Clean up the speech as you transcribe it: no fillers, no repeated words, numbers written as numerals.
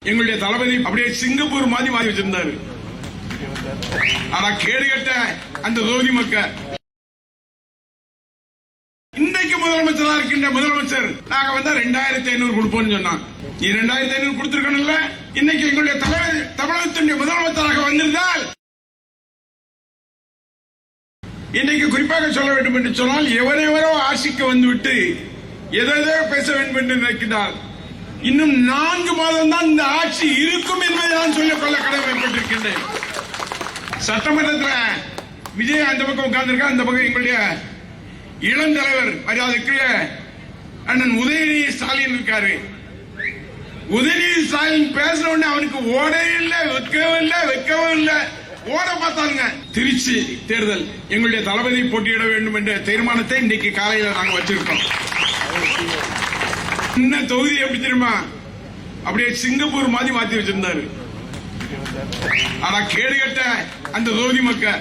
எங்களுடைய தளபதி அப்படியே சிங்கப்பூர் மாதிரி மாறி வச்சிருந்தாரு. ஆனா கேடு கட்ட அந்த தொகுதி மக்கள் இன்றைக்கு முதலமைச்சரா இருக்கின்ற முதலமைச்சர் நாங்க வந்தா 2500 கொடுப்போம்னு சொன்னான். நீ 2500 கொடுத்திருக்கணும்ல. இன்னைக்கு எங்களுடைய தமிழகத்தினுடைய முதலமைச்சராக வந்திருந்தால் இன்னைக்கு குறிப்பாக சொல்ல வேண்டும் என்று சொன்னால் எவரெவரோ ஆட்சிக்கு வந்துவிட்டு எதோ பேச வேண்டும் என்று நினைக்கிறார். இன்னும் 4 மாதம் தான் இந்த ஆட்சி இருக்கும் என்பதை நான் சொல்லிக்கொள்ள கடமைப்பட்டிருக்கின்றேன். சட்டமன்றத்தில் விஜய் அந்த பக்கம் உட்கார்ந்திருக்கா, அந்த பக்கம் எங்களுடைய இளம் தலைவர் மரியாதைக்குரிய அண்ணன் உதயநிதி ஸ்டாலின் இருக்காரு. உதயநிதி ஸ்டாலின் பேசின உடனே அவனுக்கு ஓடவே இல்லை, வைக்கவும் இல்லை, ஓட பார்த்தாங்க. திருச்சி தேர்தல் எங்களுடைய தளபதி போட்டியிட வேண்டும் என்ற தீர்மானத்தை இன்றைக்கு காலையில் நாங்கள் வச்சிருக்கோம். என்ன தொகுதி எப்படி தெரியுமா? அப்படியே சிங்கப்பூர் மாதிரி மாத்தி வச்சிருந்தாரு. ஆனா கேடு கட்ட அந்த தொகுதி மக்கள்